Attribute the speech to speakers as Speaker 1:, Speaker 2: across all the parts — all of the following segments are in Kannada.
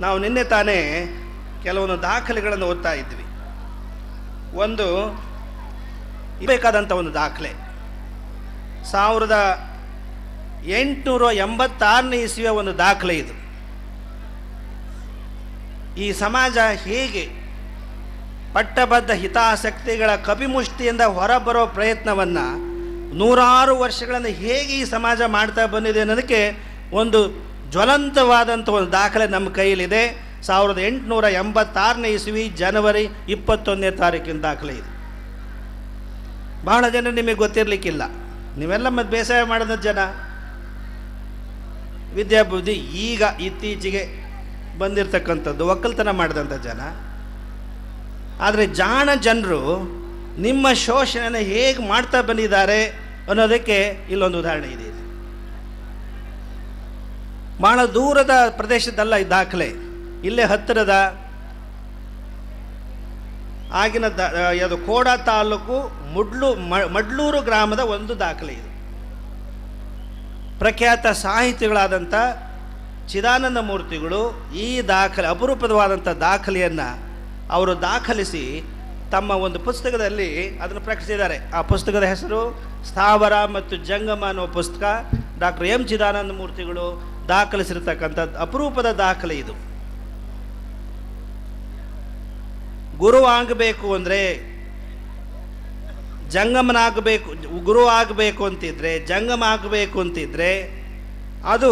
Speaker 1: ನಾವು ನಿನ್ನೆ ತಾನೇ ಕೆಲವೊಂದು ದಾಖಲೆಗಳನ್ನು ಓದ್ತಾ ಇದ್ವಿ. ಒಂದು ಬೇಕಾದಂಥ ಒಂದು ದಾಖಲೆ 1886ನೇ ಇಸ್ವಿಯ ಒಂದು ದಾಖಲೆ ಇದು. ಈ ಸಮಾಜ ಹೇಗೆ ಪಟ್ಟಬದ್ಧ ಹಿತಾಸಕ್ತಿಗಳ ಕಪಿಮುಷ್ಟಿಯಿಂದ ಹೊರಬರೋ ಪ್ರಯತ್ನವನ್ನು ನೂರಾರು ವರ್ಷಗಳನ್ನು ಹೇಗೆ ಈ ಸಮಾಜ ಮಾಡ್ತಾ ಬಂದಿದೆ ಅನ್ನೋದಕ್ಕೆ ಒಂದು ಜ್ವಲಂತವಾದಂಥ ಒಂದು ದಾಖಲೆ ನಮ್ಮ ಕೈಯಲ್ಲಿದೆ. 1886ನೇ ಇಸ್ವಿ ಜನವರಿ 21ನೇ ತಾರೀಕಿನ ದಾಖಲೆ ಇದು. ಬಹಳ ಜನ ನಿಮಗೆ ಗೊತ್ತಿರಲಿಕ್ಕಿಲ್ಲ. ನೀವೆಲ್ಲ ಮತ್ತೆ ಬೇಸಾಯ ಮಾಡಿದ ಜನ, ವಿದ್ಯಾಬುದ್ಧಿ ಈಗ ಇತ್ತೀಚೆಗೆ ಬಂದಿರತಕ್ಕಂಥದ್ದು, ಒಕ್ಕಲ್ತನ ಮಾಡಿದಂಥ ಜನ. ಆದರೆ ಜಾಣ ಜನರು ನಿಮ್ಮ ಶೋಷಣೆಯನ್ನು ಹೇಗೆ ಮಾಡ್ತಾ ಬಂದಿದ್ದಾರೆ ಅನ್ನೋದಕ್ಕೆ ಇಲ್ಲೊಂದು ಉದಾಹರಣೆ ಇದೆ. ಬಹಳ ದೂರದ ಪ್ರದೇಶದಲ್ಲ ಈ ದಾಖಲೆ, ಇಲ್ಲೇ ಹತ್ತಿರದ ಆಗಿನ ಅದು ಕೋಡಾ ತಾಲೂಕು ಮಡ್ಲೂರು ಗ್ರಾಮದ ಒಂದು ದಾಖಲೆ ಇದು. ಪ್ರಖ್ಯಾತ ಸಾಹಿತಿಗಳಾದಂಥ ಚಿದಾನಂದ ಮೂರ್ತಿಗಳು ಈ ದಾಖಲೆ, ಅಪರೂಪವಾದಂಥ ದಾಖಲೆಯನ್ನು ಅವರು ದಾಖಲಿಸಿ ತಮ್ಮ ಒಂದು ಪುಸ್ತಕದಲ್ಲಿ ಅದನ್ನು ಪ್ರಕಟಿಸಿದ್ದಾರೆ. ಆ ಪುಸ್ತಕದ ಹೆಸರು ಸ್ಥಾವರ ಮತ್ತು ಜಂಗಮ ಅನ್ನುವ ಪುಸ್ತಕ. ಡಾಕ್ಟರ್ ಎಂ ಚಿದಾನಂದ ಮೂರ್ತಿಗಳು ದಾಖಲಿಸಿರ್ತಕ್ಕಂಥ ಅಪರೂಪದ ದಾಖಲೆ ಇದು. ಗುರು ಆಗಬೇಕು ಅಂದರೆ, ಜಂಗಮನಾಗಬೇಕು, ಗುರು ಆಗಬೇಕು ಅಂತಿದ್ರೆ, ಜಂಗಮ ಆಗಬೇಕು ಅಂತಿದ್ರೆ ಅದು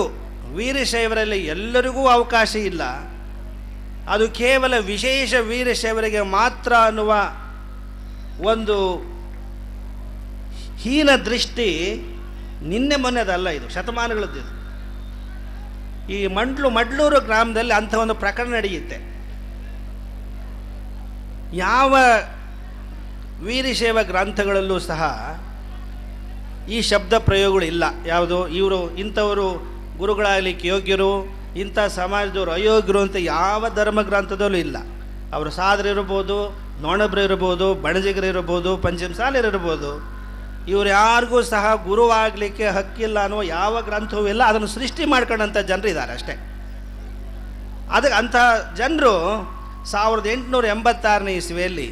Speaker 1: ವೀರಶೈವರಲ್ಲಿ ಎಲ್ಲರಿಗೂ ಅವಕಾಶ ಇಲ್ಲ. ಅದು ಕೇವಲ ವಿಶೇಷ ವೀರಶೈವರಿಗೆ ಮಾತ್ರ ಅನ್ನುವ ಒಂದು ಹೀನ ದೃಷ್ಟಿ ನಿನ್ನೆ ಮೊನ್ನೆದಲ್ಲ, ಇದು ಶತಮಾನಗಳದ್ದು. ಈ ಮಡ್ಲೂರು ಗ್ರಾಮದಲ್ಲಿ ಅಂಥ ಒಂದು ಪ್ರಕರಣ ನಡೆಯುತ್ತೆ. ಯಾವ ವೀರಶೈವ ಗ್ರಂಥಗಳಲ್ಲೂ ಸಹ ಈ ಶಬ್ದ ಪ್ರಯೋಗಗಳು ಇಲ್ಲ. ಯಾವುದು ಇಂಥವರು ಗುರುಗಳಾಗಲಿಕ್ಕೆ ಯೋಗ್ಯರು, ಇಂಥ ಸಮಾಜದವರು ಅಯೋಗ್ಯರು ಅಂತ ಯಾವ ಧರ್ಮ ಗ್ರಂಥದಲ್ಲೂ ಇಲ್ಲ. ಅವರು ಸಾಧರಿರ್ಬೋದು, ನೊಣಬ್ರು ಇರ್ಬೋದು, ಬಣಜಿಗರು ಇರ್ಬೋದು, ಪಂಚಮಸಾಲಿರಿರ್ಬೋದು, ಇವರು ಯಾರಿಗೂ ಸಹ ಗುರುವಾಗಲಿಕ್ಕೆ ಹಕ್ಕಿಲ್ಲ ಅನ್ನುವ ಯಾವ ಗ್ರಂಥವೂ ಇಲ್ಲ. ಅದನ್ನು ಸೃಷ್ಟಿ ಮಾಡ್ಕೊಂಡಂಥ ಜನರು ಇದ್ದಾರೆ ಅಷ್ಟೇ. ಅದಕ್ಕೆ ಅಂಥ ಜನರು 1886ನೇ ಇಸ್ವಿಯಲ್ಲಿ